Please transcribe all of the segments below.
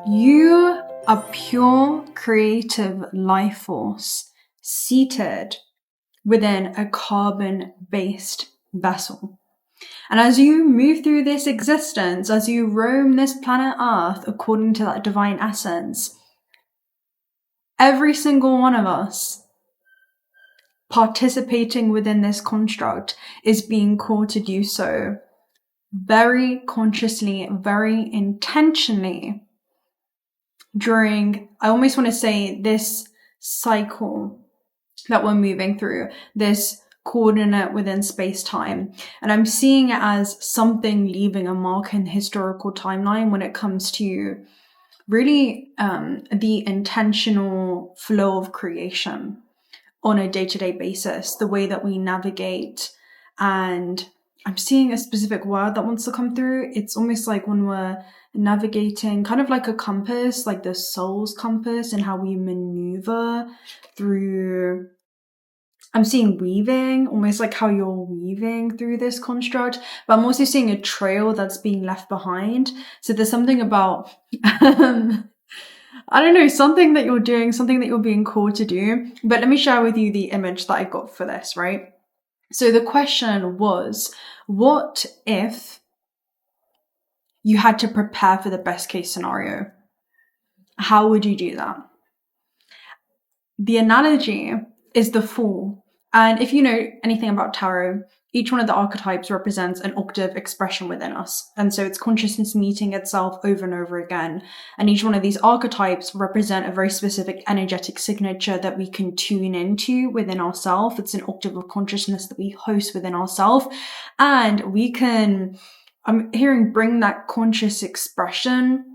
You are pure creative life force seated within a carbon-based vessel. And as you move through this existence, as you roam this planet Earth according to that divine essence, every single one of us participating within this construct is being called to do so very consciously, very intentionally during, I almost want to say, this cycle that we're moving through, this coordinate within space-time. And I'm seeing it as something leaving a mark in the historical timeline when it comes to really the intentional flow of creation on a day-to-day basis, the way that we navigate. And I'm seeing a specific word that wants to come through. It's almost like when we're navigating, kind of like a compass, like the soul's compass, and how we maneuver through. I'm seeing weaving, almost like how you're weaving through this construct, but I'm also seeing a trail that's being left behind. So there's something about, I don't know, something that you're doing, something that you're being called to do. But let me share with you the image that I got for this, right? So the question was, what if you had to prepare for the best case scenario? How would you do that? The analogy is the Fool. And if you know anything about tarot, each one of the archetypes represents an octave expression within us. And so it's consciousness meeting itself over and over again. And each one of these archetypes represent a very specific energetic signature that we can tune into within ourselves. It's an octave of consciousness that we host within ourselves. And we can, I'm hearing, bring that conscious expression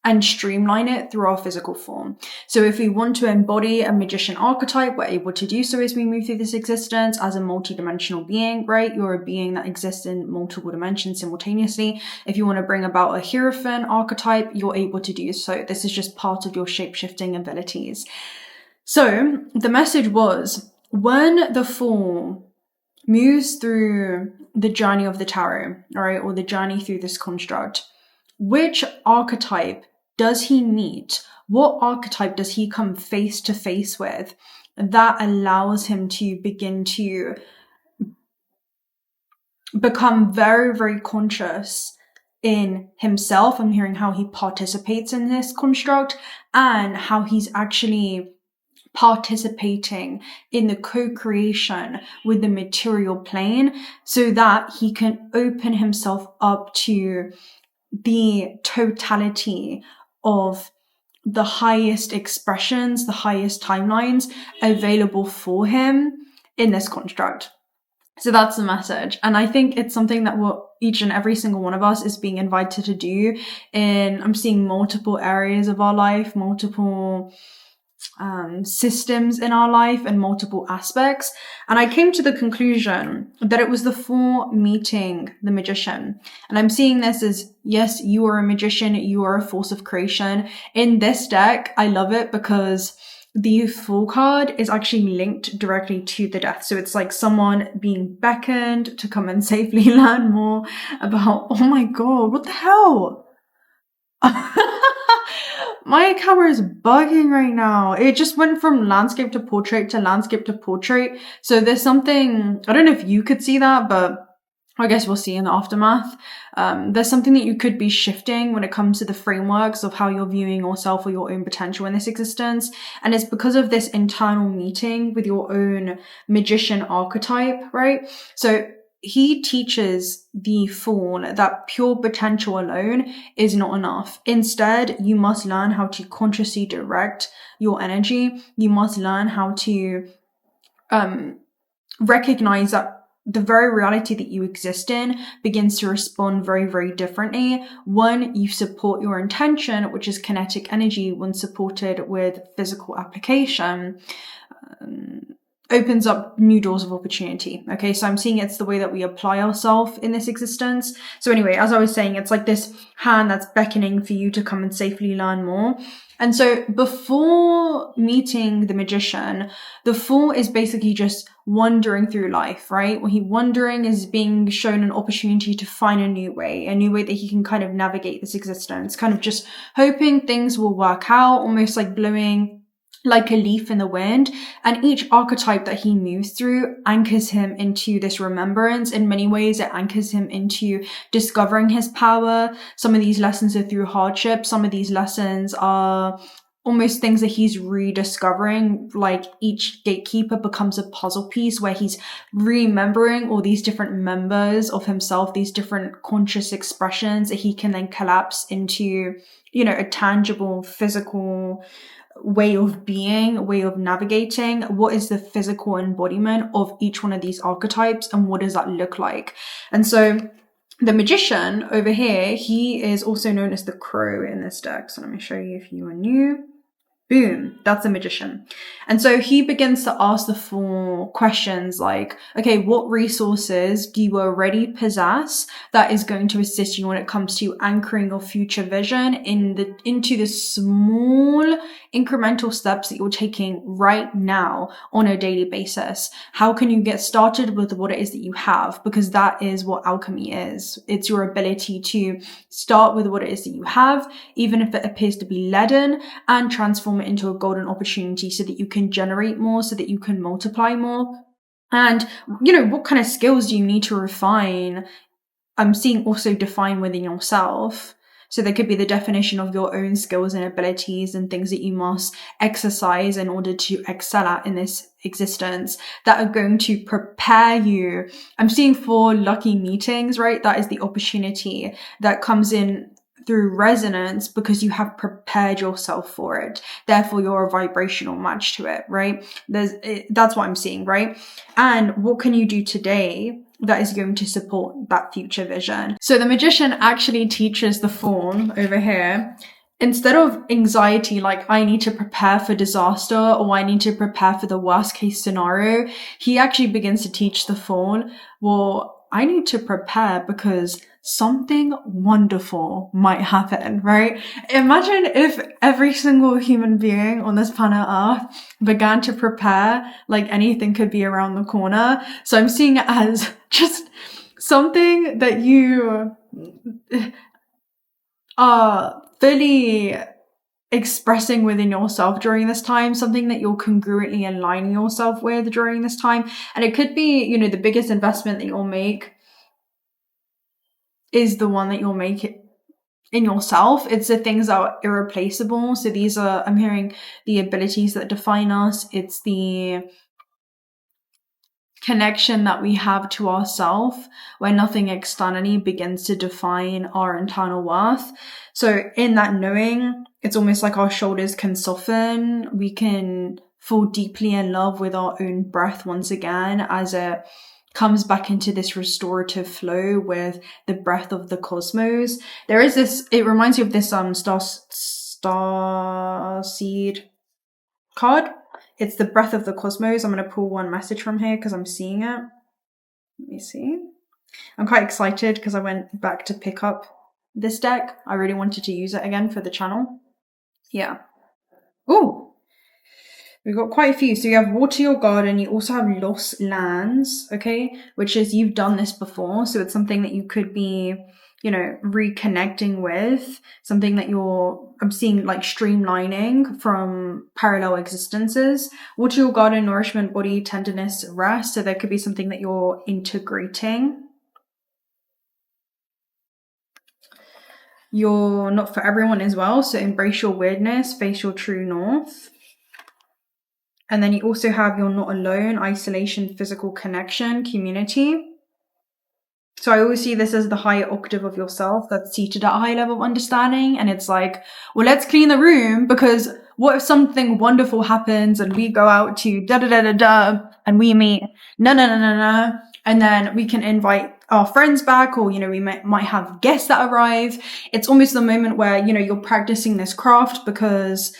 and streamline it through our physical form. So if we want to embody a magician archetype, we're able to do so as we move through this existence as a multidimensional being, right? You're a being that exists in multiple dimensions simultaneously. If you want to bring about a 𝓤𝓪𝓻 archetype, you're able to do so. This is just part of your shape-shifting abilities. So the message was, when the Fool moves through the journey of the tarot, right, or the journey through this construct, which archetype does he meet? What archetype does he come face to face with that allows him to begin to become very, very conscious in himself? I'm hearing how he participates in this construct and how he's actually participating in the co-creation with the material plane so that he can open himself up to the totality of the highest expressions, the highest timelines available for him in this construct. So that's the message. And I think it's something that each and every single one of us is being invited to do in, I'm seeing multiple areas of our life, multiple systems in our life and multiple aspects. And I came to the conclusion that it was the Fool meeting the magician. And I'm seeing this as, yes, you are a magician, you are a force of creation. In this deck, I love it because the Fool card is actually linked directly to the death. So it's like someone being beckoned to come and safely learn more about, oh my God, what the hell? My camera is bugging right now. It just went from landscape to portrait to landscape to portrait. So there's something, I don't know if you could see that, but I guess we'll see in the aftermath. There's something that you could be shifting when it comes to the frameworks of how you're viewing yourself or your own potential in this existence. And it's because of this internal meeting with your own magician archetype, right? So he teaches the Fool that pure potential alone is not enough. Instead, you must learn how to consciously direct your energy. You must learn how to recognize that the very reality that you exist in begins to respond very, very differently when you support your intention, which is kinetic energy, when supported with physical application. opens up new doors of opportunity. Okay, so I'm seeing it's the way that we apply ourselves in this existence. So anyway, as I was saying, it's like this hand that's beckoning for you to come and safely learn more. And so before meeting the magician, the fool is basically just wandering through life, right? When he wandering is being shown an opportunity to find a new way that he can kind of navigate this existence, kind of just hoping things will work out, almost like blowing like a leaf in the wind. And each archetype that he moves through anchors him into this remembrance. In many ways, it anchors him into discovering his power. Some of these lessons are through hardship. Some of these lessons are almost things that he's rediscovering. Like each gatekeeper becomes a puzzle piece where he's remembering all these different members of himself, these different conscious expressions that he can then collapse into, a tangible, physical way of being, way of navigating. What is the physical embodiment of each one of these archetypes, and what does that look like? And so the magician over here, he is also known as the crow in this deck. So let me show you if you are new. Boom, that's the magician. And so he begins to ask the four questions like, okay, what resources do you already possess that is going to assist you when it comes to anchoring your future vision into the small incremental steps that you're taking right now on a daily basis? How can you get started with what it is that you have? Because that is what alchemy is. It's your ability to start with what it is that you have, even if it appears to be leaden, and transform it into a golden opportunity so that you can generate more, so that you can multiply more. And, what kind of skills do you need to refine? I'm seeing also define within yourself. So there could be the definition of your own skills and abilities and things that you must exercise in order to excel at in this existence that are going to prepare you. I'm seeing 4 lucky meetings, right? That is the opportunity that comes in through resonance because you have prepared yourself for it. Therefore, you're a vibrational match to it, right? That's what I'm seeing, right? And what can you do today that is going to support that future vision? So the magician actually teaches the fawn over here, instead of anxiety, like I need to prepare for disaster or I need to prepare for the worst case scenario, he actually begins to teach the fawn, well, I need to prepare because something wonderful might happen, right? Imagine if every single human being on this planet Earth began to prepare like anything could be around the corner. So I'm seeing it as just something that you are fully expressing within yourself during this time, something that you're congruently aligning yourself with during this time. And it could be, the biggest investment that you'll make is the one that you'll make it in yourself. It's the things that are irreplaceable. So these are, I'm hearing, the abilities that define us. It's the connection that we have to ourselves where nothing externally begins to define our internal worth. So in that knowing, it's almost like our shoulders can soften. We can fall deeply in love with our own breath once again as it comes back into this restorative flow with the breath of the cosmos. There is this, it reminds you of this star seed card. It's the breath of the cosmos. I'm going to pull one message from here because I'm seeing it. Let me see. I'm quite excited because I went back to pick up this deck. I really wanted to use it again for the channel. Yeah. Ooh. We've got quite a few. So you have water your garden. You also have lost lands, okay? Which is, you've done this before. So it's something that you could be, reconnecting with. Something that I'm seeing like streamlining from parallel existences. Water your garden, nourishment, body, tenderness, rest. So there could be something that you're integrating. You're not for everyone as well. So embrace your weirdness, face your true north. And then you also have you're not alone, isolation, physical connection, community. So I always see this as the higher octave of yourself that's seated at a high level of understanding. And it's like, well, let's clean the room because what if something wonderful happens and we go out to da-da-da-da-da and we meet na-na-na-na-na, and then we can invite our friends back, or, we might have guests that arrive. It's almost the moment where, you're practicing this craft because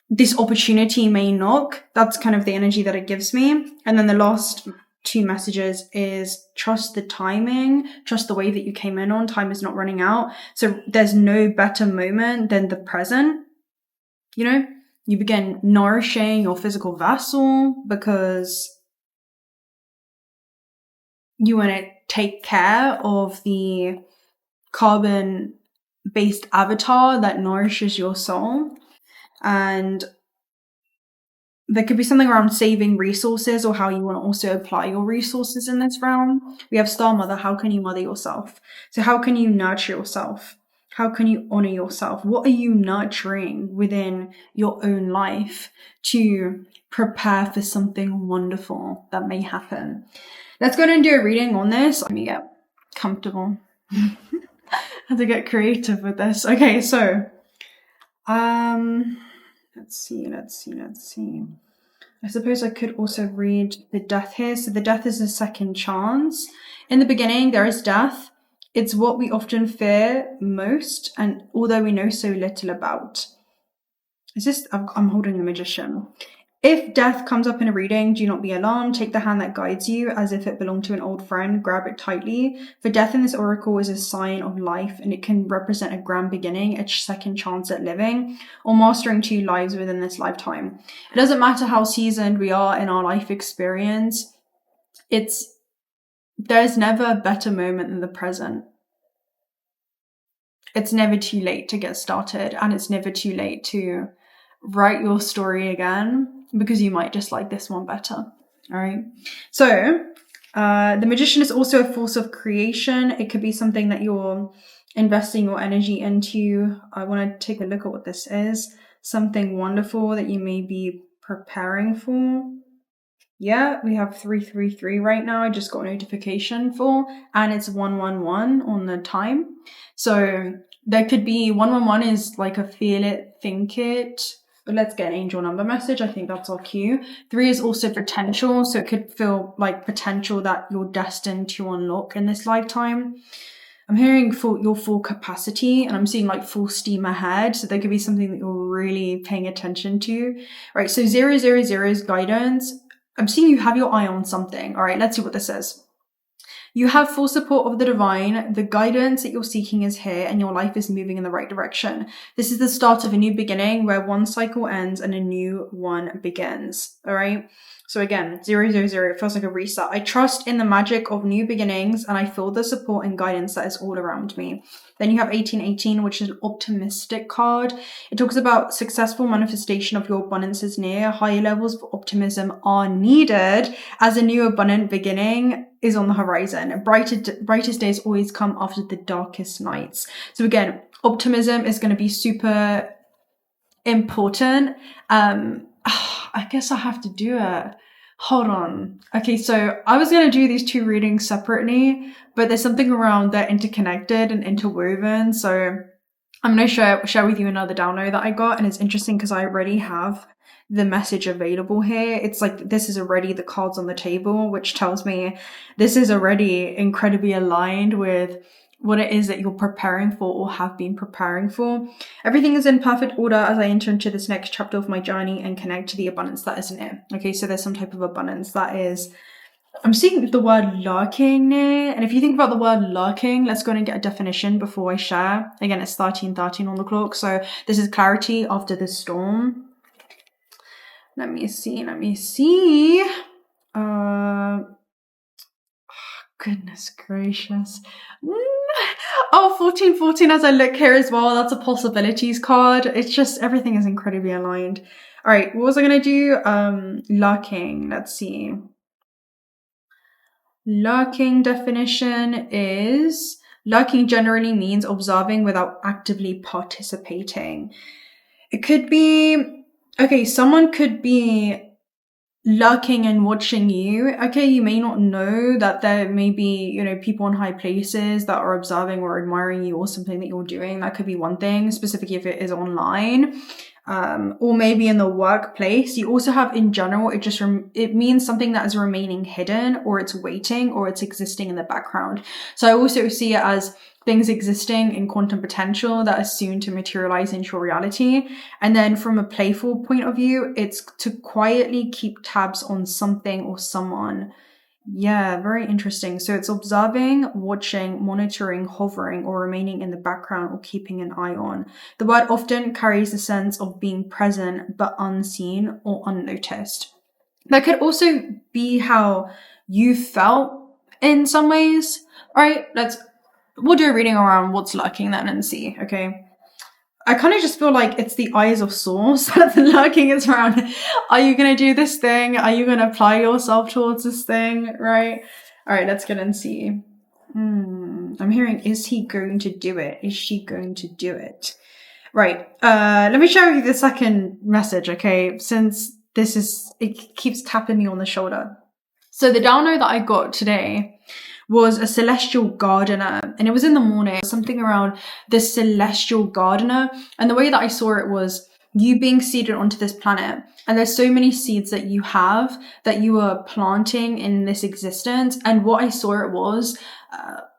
this opportunity may knock. That's kind of the energy that it gives me. And then the last 2 messages is trust the timing, trust the way that you came in on. Time is not running out. So there's no better moment than the present. You know, you begin nourishing your physical vessel because you want to take care of the carbon-based avatar that nourishes your soul. And there could be something around saving resources or how you want to also apply your resources in this realm. We have Star Mother. How can you mother yourself? So how can you nurture yourself? How can you honor yourself? What are you nurturing within your own life to prepare for something wonderful that may happen? Let's go ahead and do a reading on this. Let me get comfortable. I have to get creative with this. Okay, so let's see. I suppose I could also read the death here. So the death is a second chance. In the beginning, there is death. It's what we often fear most, and although we know so little about. I'm holding the Magician. If death comes up in a reading, do not be alarmed. Take the hand that guides you as if it belonged to an old friend. Grab it tightly. For death in this oracle is a sign of life, and it can represent a grand beginning, a second chance at living, or mastering 2 lives within this lifetime. It doesn't matter how seasoned we are in our life experience. There's never a better moment than the present. It's never too late to get started, and it's never too late to write your story again, because you might just like this one better. All right. So the Magician is also a force of creation. It could be something that you're investing your energy into. I want to take a look at what this is. Something wonderful that you may be preparing for. Yeah, we have 333 right now. I just got a notification for, and it's 111 on the time. So there could be 111 is like a feel it, think it. But let's get an angel number message. I think that's our cue. 3 is also potential. So it could feel like potential that you're destined to unlock in this lifetime. I'm hearing your full capacity, and I'm seeing like full steam ahead. So there could be something that you're really paying attention to. Right. So 000 is guidance. I'm seeing you have your eye on something. All right. Let's see what this says. You have full support of the divine. The guidance that you're seeking is here, and your life is moving in the right direction. This is the start of a new beginning where one cycle ends and a new one begins. All right. So again, 000, it feels like a reset. I trust in the magic of new beginnings, and I feel the support and guidance that is all around me. Then you have 1818, which is an optimistic card. It talks about successful manifestation of your abundance is near. Higher levels of optimism are needed as a new abundant beginning is on the horizon. Brightest days always come after the darkest nights. So again, optimism is going to be super important. I guess I have to do it. Hold on. Okay, so I was going to do these 2 readings separately, but there's something around they're interconnected and interwoven. So I'm going to share with you another download that I got, and it's interesting because I already have the message available here. It's like this is already the cards on the table, which tells me this is already incredibly aligned with what it is that you're preparing for or have been preparing for. Everything is in perfect order as I enter into this next chapter of my journey and connect to the abundance that is near. Okay, so there's some type of abundance that is, I'm seeing the word lurking near. And if you think about the word lurking, let's go and get a definition before I share. Again, it's 13:13 on the clock. So this is clarity after the storm. Let me see. Goodness gracious. Oh, 1414 as I look here as well. That's a possibilities card. It's just everything is incredibly aligned. All right, what was I going to do? Lurking. Let's see. Lurking definition is lurking generally means observing without actively participating. It could be, okay, someone could be lurking and watching you. Okay, you may not know that there may be, people in high places that are observing or admiring you or something that you're doing. That could be one thing, specifically if it is online. or maybe in the workplace. You also have in general, it means something that is remaining hidden, or it's waiting, or it's existing in the background. So I also see it as things existing in quantum potential that are soon to materialize into reality. And then from a playful point of view, it's to quietly keep tabs on something or someone. Yeah, very interesting. So it's observing, watching, monitoring, hovering, or remaining in the background or keeping an eye on. The word often carries a sense of being present but unseen or unnoticed. That could also be how you felt in some ways. All right, we'll do a reading around what's lurking then and see, okay? I kind of just feel like it's the eyes of source that lurking is around. Are you going to do this thing? Are you going to apply yourself towards this thing? Right? All right, let's get and see. I'm hearing, is he going to do it? Is she going to do it? Right. Let me share with you the second message, okay? Since it keeps tapping me on the shoulder. So the download that I got today was a celestial gardener, and it was in the morning, something around the celestial gardener. And the way that I saw it was you being seeded onto this planet, and there's so many seeds that you have that you are planting in this existence. And what I saw it was,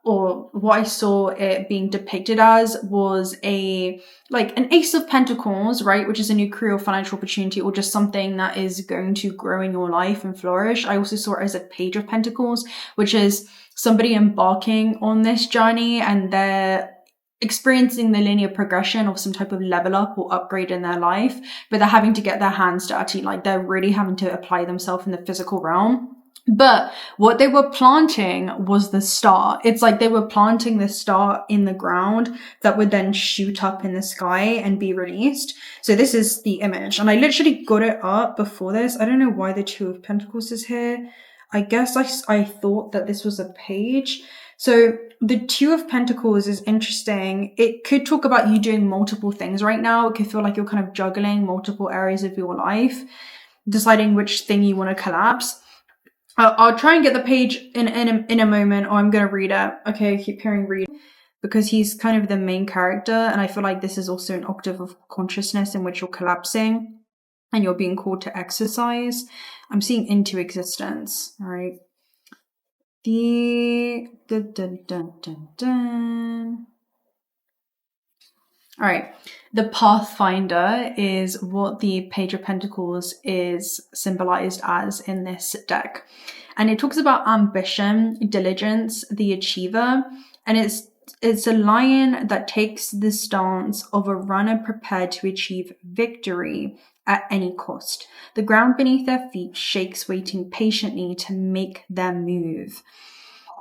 or what I saw it being depicted as, was an Ace of Pentacles, right? Which is a new career or financial opportunity, or just something that is going to grow in your life and flourish. I also saw it as a Page of Pentacles, which is somebody embarking on this journey, and they're experiencing the linear progression of some type of level up or upgrade in their life, but they're having to get their hands dirty. Like, they're really having to apply themselves in the physical realm. But what they were planting was the star. It's like they were planting the star in the ground that would then shoot up in the sky and be released. So this is the image. And I literally got it up before this. I don't know why the Two of Pentacles is here. I guess I thought that this was a page. So the Two of Pentacles is interesting. It could talk about you doing multiple things right now. It could feel like you're kind of juggling multiple areas of your life, deciding which thing you want to collapse. I'll try and get the page in a moment, or I'm going to read it. Okay, I keep hearing read, because he's kind of the main character, and I feel like this is also an octave of consciousness in which you're collapsing and you're being called to exercise. I'm seeing into existence, all right? All right, the Pathfinder is what the Page of Pentacles is symbolized as in this deck. And it talks about ambition, diligence, the achiever, and it's a lion that takes the stance of a runner prepared to achieve victory at any cost. The ground beneath their feet shakes, waiting patiently to make their move.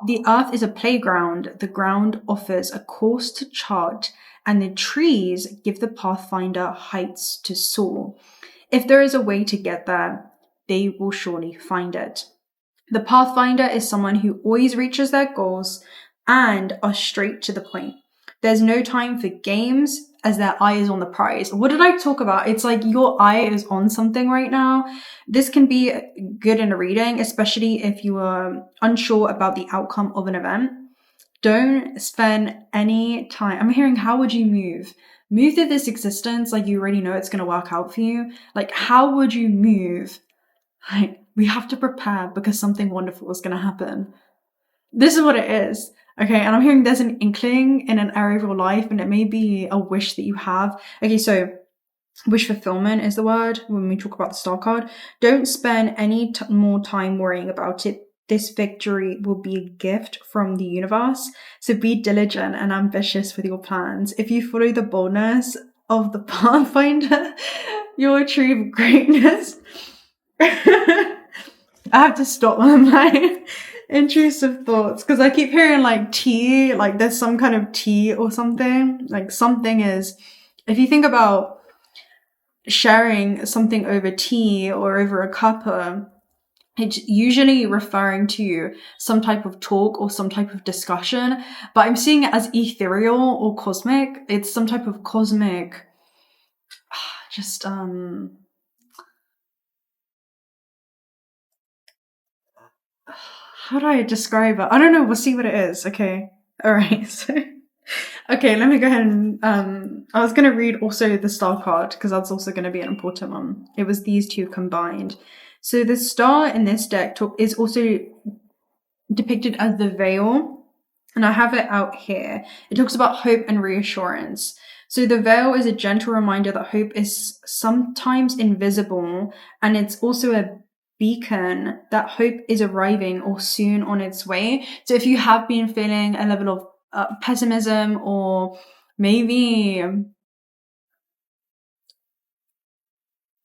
The earth is a playground. The ground offers a course to chart, and the trees give the Pathfinder heights to soar. If there is a way to get there, they will surely find it. The Pathfinder is someone who always reaches their goals and are straight to the point. There's no time for games, as their eye is on the prize. What did I talk about? It's like your eye is on something right now. This can be good in a reading, especially if you are unsure about the outcome of an event. Don't spend any time. I'm hearing, how would you move? Move through this existence like you already know it's going to work out for you. Like, how would you move? Like, we have to prepare because something wonderful is going to happen. This is what it is. Okay, and I'm hearing there's an inkling in an area of your life, and it may be a wish that you have. Okay, so wish fulfillment is the word when we talk about the star card. Don't spend any more time worrying about it. This victory will be a gift from the universe. So be diligent and ambitious with your plans. If you follow the boldness of the Pathfinder, you'll achieve greatness. I have to stop my intrusive thoughts, because I keep hearing like tea, like there's some kind of tea or something. Like, something is, if you think about sharing something over tea or over a cuppa, it's usually referring to some type of talk or some type of discussion, but I'm seeing it as ethereal or cosmic. It's some type of cosmic, just, how do I describe it? I don't know. We'll see what it is. Okay. All right. So Okay, let me go ahead and I was going to read also the star card because that's also going to be an important one. It was these two combined. So the star in this deck is also depicted as the veil, and I have it out here. It talks about hope and reassurance. So the veil is a gentle reminder that hope is sometimes invisible, and it's also a beacon that hope is arriving or soon on its way. So if you have been feeling a level of pessimism or maybe,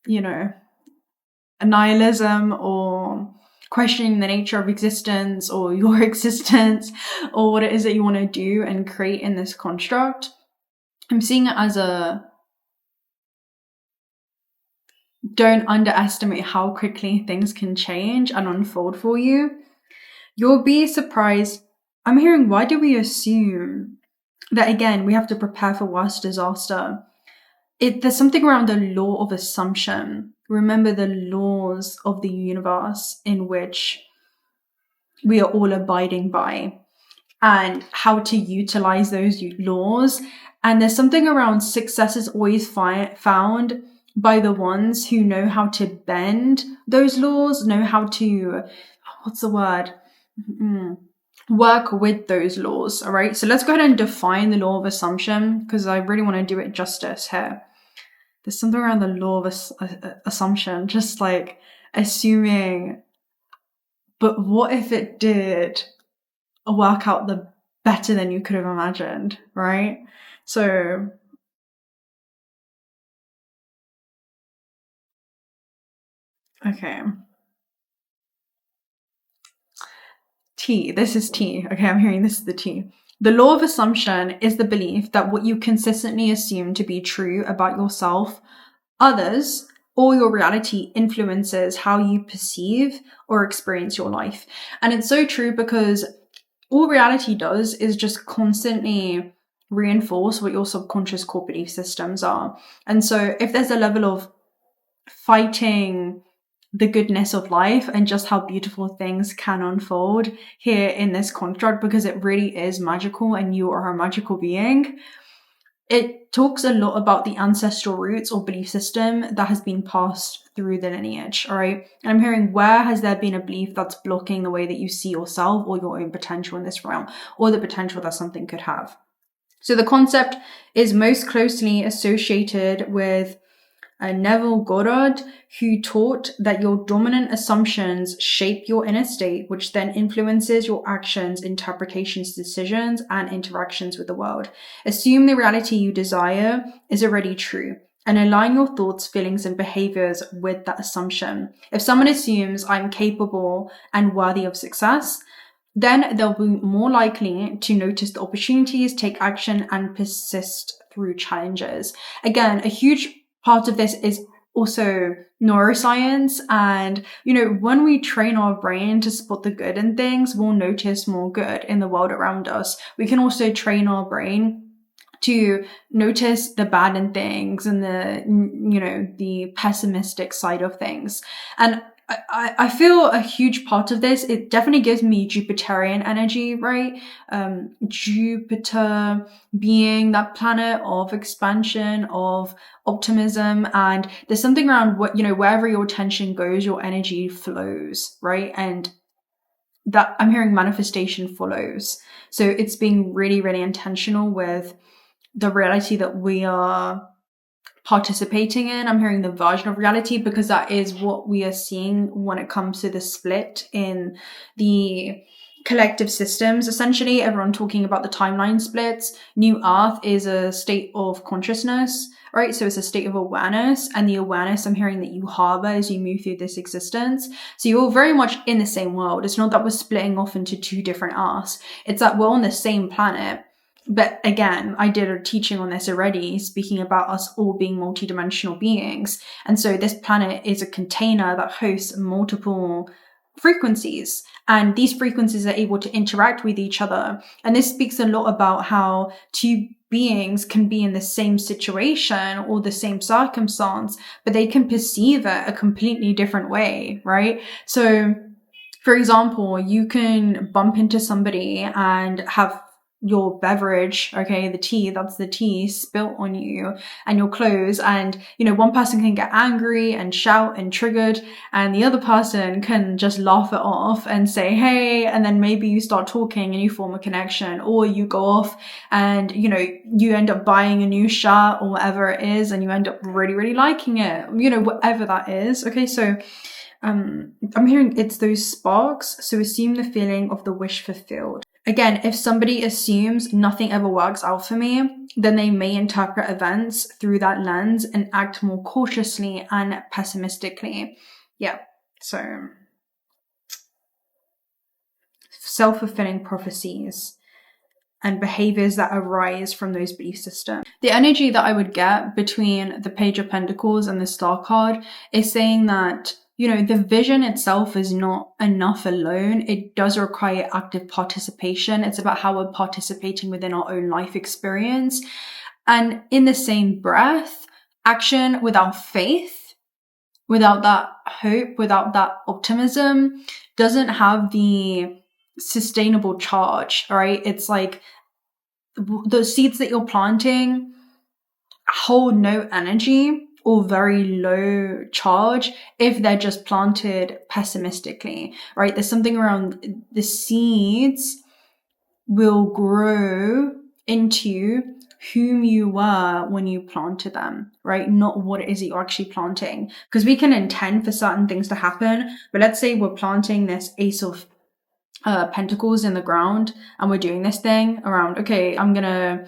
you know, nihilism or questioning the nature of existence or your existence or what it is that you want to do and create in this construct, I'm seeing it as don't underestimate how quickly things can change and unfold for you. You'll be surprised. I'm hearing, why do we assume that, again, we have to prepare for worst disaster? There's something around the law of assumption. Remember the laws of the universe in which we are all abiding by, and how to utilize those laws. And there's something around success is always found by the ones who know how to bend those laws, know how to, work with those laws. All right. So let's go ahead and define the law of assumption, because I really want to do it justice here. There's something around the law of assumption, just like assuming, but what if it did work out better than you could have imagined, right? So okay. This is T. Okay, I'm hearing this is the T. The law of assumption is the belief that what you consistently assume to be true about yourself, others, or your reality influences how you perceive or experience your life. And it's so true, because all reality does is just constantly reinforce what your subconscious core belief systems are. And so if there's a level of fighting the goodness of life and just how beautiful things can unfold here in this construct, because it really is magical and you are a magical being, it talks a lot about the ancestral roots or belief system that has been passed through the lineage, all right? And I'm hearing, where has there been a belief that's blocking the way that you see yourself or your own potential in this realm, or the potential that something could have? So the concept is most closely associated with Neville Goddard, who taught that your dominant assumptions shape your inner state, which then influences your actions, interpretations, decisions, and interactions with the world. Assume the reality you desire is already true, and align your thoughts, feelings, and behaviors with that assumption. If someone assumes I'm capable and worthy of success, then they'll be more likely to notice the opportunities, take action, and persist through challenges. Again, a huge part of this is also neuroscience. And, when we train our brain to spot the good in things, we'll notice more good in the world around us. We can also train our brain to notice the bad in things and the pessimistic side of things. And I feel a huge part of this, it definitely gives me Jupiterian energy, right? Jupiter being that planet of expansion, of optimism, and there's something around wherever your attention goes, your energy flows, right? And that I'm hearing manifestation follows. So it's being really, really intentional with the reality that we are participating in. I'm hearing the version of reality, because that is what we are seeing when it comes to the split in the collective systems. Essentially, everyone talking about the timeline splits. New Earth is a state of consciousness, right? So it's a state of awareness, and the awareness I'm hearing that you harbor as you move through this existence. So you're very much in the same world. It's not that we're splitting off into two different Earths. It's that we're on the same planet. But again, I did a teaching on this already, speaking about us all being multidimensional beings. And so this planet is a container that hosts multiple frequencies, and these frequencies are able to interact with each other. And this speaks a lot about how two beings can be in the same situation or the same circumstance, but they can perceive it a completely different way, right? So, for example, you can bump into somebody and have your beverage, okay, the tea, that's the tea, spilt on you and your clothes. And, you know, one person can get angry and shout and triggered, and the other person can just laugh it off and say, hey, and then maybe you start talking and you form a connection, or you go off and, you know, you end up buying a new shirt or whatever it is, and you end up really, really liking it, you know, whatever that is. Okay, so I'm hearing it's those sparks. So assume the feeling of the wish fulfilled. Again, if somebody assumes nothing ever works out for me, then they may interpret events through that lens and act more cautiously and pessimistically. Yeah, so self-fulfilling prophecies and behaviors that arise from those belief systems. The energy that I would get between the Page of Pentacles and the Star card is saying that, you know, the vision itself is not enough alone. It does require active participation. It's about how we're participating within our own life experience. And in the same breath, action without faith, without that hope, without that optimism, doesn't have the sustainable charge, right? It's like the seeds that you're planting hold no energy or very low charge if they're just planted pessimistically, right? There's something around the seeds will grow into whom you were when you planted them, right? Not what it is that you're actually planting. Because we can intend for certain things to happen, but let's say we're planting this Ace of Pentacles in the ground, and we're doing this thing around, okay, I'm gonna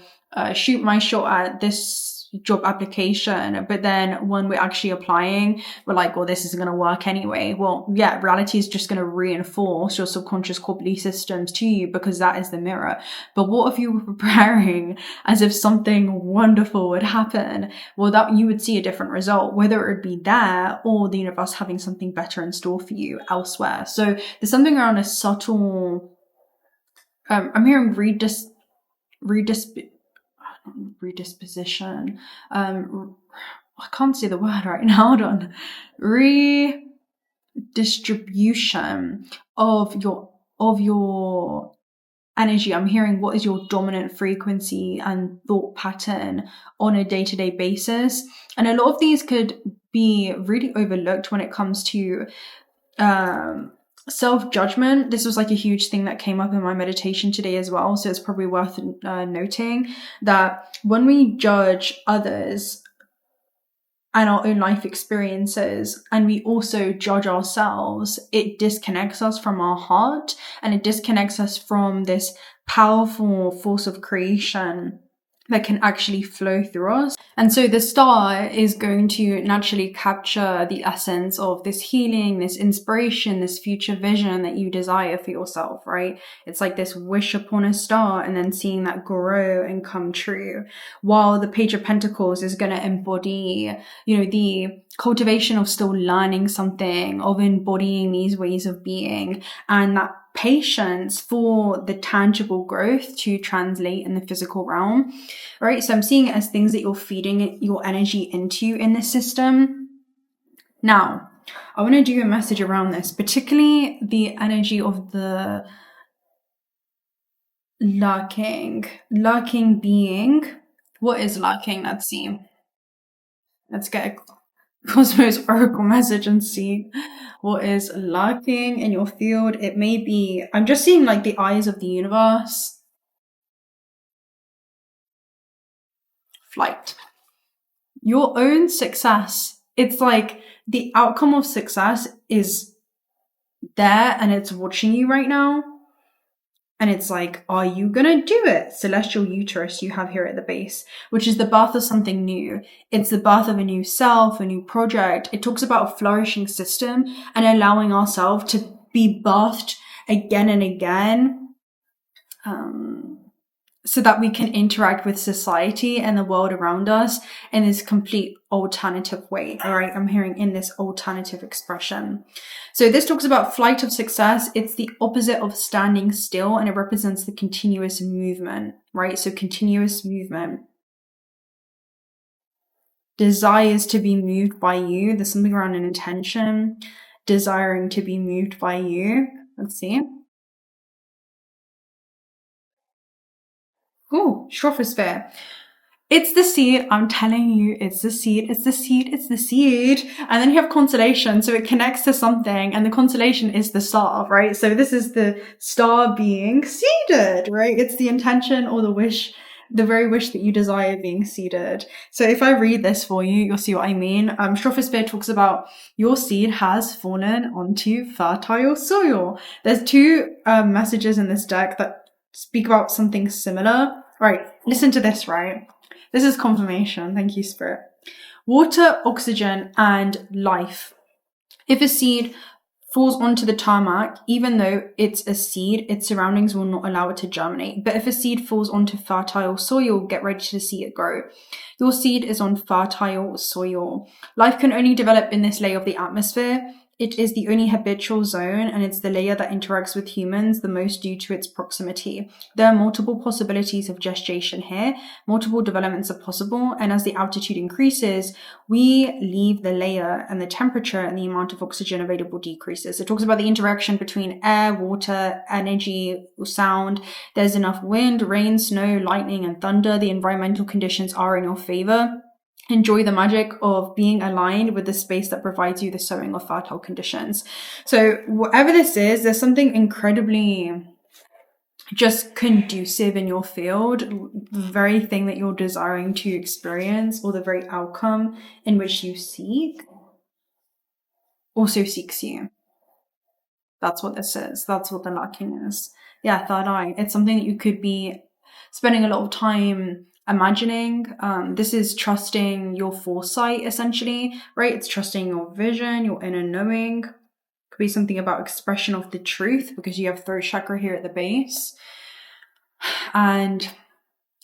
shoot my shot at this job application, but then when we're actually applying, we're like, well, this isn't going to work anyway. Well, yeah, reality is just going to reinforce your subconscious core belief systems to you, because that is the mirror. But what if you were preparing as if something wonderful would happen? Well, that you would see a different result, whether it would be there or the universe having something better in store for you elsewhere. So there's something around a subtle, I'm hearing redisposition. I can't say the word right now. Hold on. Redistribution of your energy. I'm hearing what is your dominant frequency and thought pattern on a day-to-day basis. And a lot of these could be really overlooked when it comes to self-judgment. This was like a huge thing that came up in my meditation today as well. So it's probably worth noting that when we judge others and our own life experiences, and we also judge ourselves, it disconnects us from our heart, and it disconnects us from this powerful force of creation that can actually flow through us. And so the star is going to naturally capture the essence of this healing, this inspiration, this future vision that you desire for yourself, right? It's like this wish upon a star and then seeing that grow and come true. While the Page of Pentacles is going to embody, you know, the cultivation of still learning something, of embodying these ways of being, and that patience for the tangible growth to translate in the physical realm, right? So I'm seeing it as things that you're feeding your energy into in this system. Now, I want to do a message around this, particularly the energy of the lurking being. What is lurking? Let's see. Let's get a Cosmos Oracle message and see what is lurking in your field. It may be, I'm just seeing like the eyes of the universe. Flight. Your own success. It's like the outcome of success is there and it's watching you right now. And it's like, are you gonna do it? Celestial uterus you have here at the base, which is the birth of something new. It's the birth of a new self, a new project. It talks about a flourishing system and allowing ourselves to be birthed again and again, so that we can interact with society and the world around us in this complete alternative way. All right, I'm hearing in this alternative expression. So this talks about flight of success. It's the opposite of standing still, and it represents the continuous movement, right? So continuous movement. Desires to be moved by you. There's something around an intention, desiring to be moved by you. Let's see. Oh, strophosphere. It's the seed. I'm telling you, it's the seed. It's the seed. It's the seed. And then you have constellation. So it connects to something, and the constellation is the star, right? So this is the star being seeded, right? It's the intention or the wish, the very wish that you desire being seeded. So if I read this for you, you'll see what I mean. Strophosphere talks about your seed has fallen onto fertile soil. There's two messages in this deck that speak about something similar. Right, listen to this, right? This is confirmation. Thank you, Spirit. Water, oxygen, and life. If a seed falls onto the tarmac, even though it's a seed, its surroundings will not allow it to germinate. But if a seed falls onto fertile soil, get ready to see it grow. Your seed is on fertile soil. Life can only develop in this layer of the atmosphere. It is the only habitable zone, and it's the layer that interacts with humans the most due to its proximity. There are multiple possibilities of gestation here. Multiple developments are possible, and as the altitude increases, we leave the layer, and the temperature and the amount of oxygen available decreases. It talks about the interaction between air, water, energy, sound. There's enough wind, rain, snow, lightning, and thunder. The environmental conditions are in your favor. Enjoy the magic of being aligned with the space that provides you the sowing of fertile conditions. So whatever this is, there's something incredibly just conducive in your field, the very thing that you're desiring to experience, or the very outcome in which you seek, also seeks you. That's what this is. That's what the lacking is. Yeah, third eye. It's something that you could be spending a lot of time imagining. This is trusting your foresight, essentially, right? It's trusting your vision, your inner knowing. Could be something about expression of the truth, because you have throat chakra here at the base. And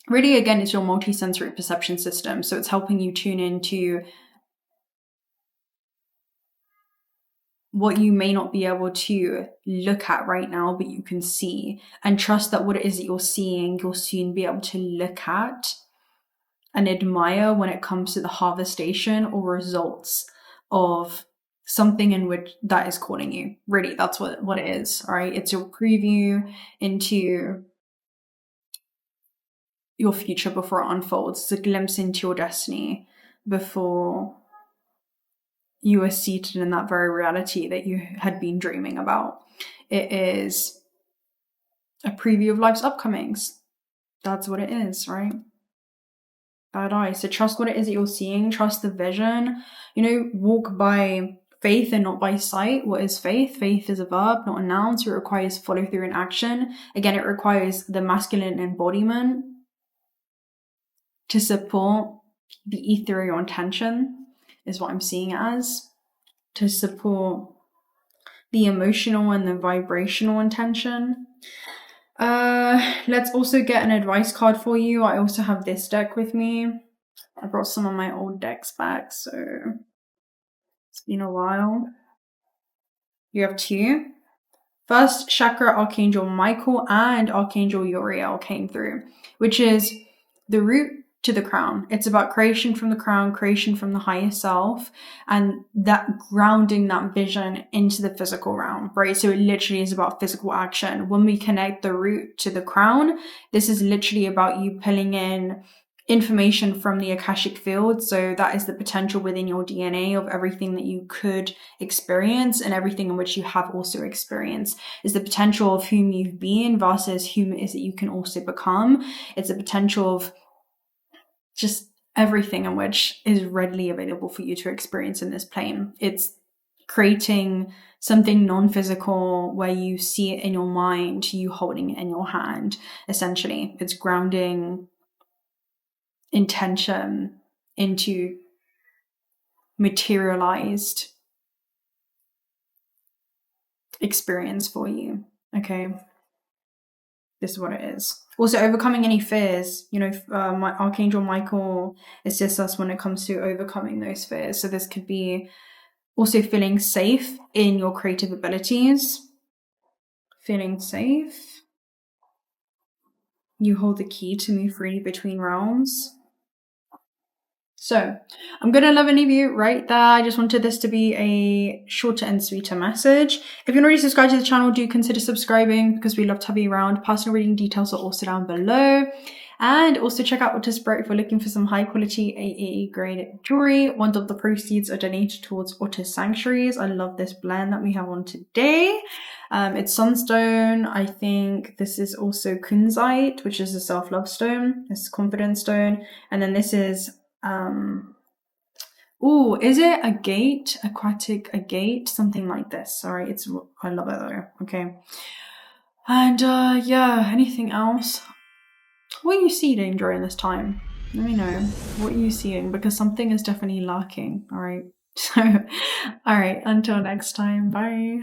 really, again, it's your multi-sensory perception system. So it's helping you tune into what you may not be able to look at right now, but you can see, and trust that what it is that you're seeing, you'll soon be able to look at and admire when it comes to the harvestation or results of something in which that is calling you. Really, that's what it is, all right? It's your preview into your future before it unfolds. It's a glimpse into your destiny before you are seated in that very reality that you had been dreaming about. It is a preview of life's upcomings. That's what it is, right? Third eye. So trust what it is that you're seeing. Trust the vision. Walk by faith and not by sight. What is faith? Faith is a verb, not a noun. So it requires follow through and action. Again, it requires the masculine embodiment to support the ethereal intention, is what I'm seeing it as, to support the emotional and the vibrational intention. Let's also get an advice card for you. I also have this deck with me. I brought some of my old decks back, so it's been a while. You have two. First chakra, Archangel Michael and Archangel Uriel came through, which is the root to the crown. It's about creation from the crown, creation from the higher self, and that grounding that vision into the physical realm, right? So it literally is about physical action. When we connect the root to the crown, this is literally about you pulling in information from the Akashic field. So that is the potential within your DNA of everything that you could experience, and everything in which you have also experienced is the potential of whom you've been versus whom it is that you can also become. It's a potential of just everything in which is readily available for you to experience in this plane. It's creating something non-physical where you see it in your mind, you holding it in your hand, essentially. It's grounding intention into materialized experience for you, okay? This is what it is. Also, overcoming any fears. My Archangel Michael assists us when it comes to overcoming those fears. So this could be also feeling safe in your creative abilities. Feeling safe. You hold the key to move freely between realms. So I'm going to love and leave you right there. I just wanted this to be a shorter and sweeter message. If you're not already subscribed to the channel, do consider subscribing, because we love to have you around. Personal reading details are also down below. And also check out Otis Bright if you're looking for some high quality AAE grade jewelry. One of the proceeds are donated towards Otis Sanctuaries. I love this blend that we have on today. It's Sunstone. I think this is also Kunzite, which is a self-love stone. This is Confidence Stone. And then this is, is it aquatic agate? Something like this. Sorry, I love it though. Okay. And yeah, anything else? What are you seeing during this time? Let me know. What are you seeing? Because something is definitely lacking. All right. So, all right. Until next time. Bye.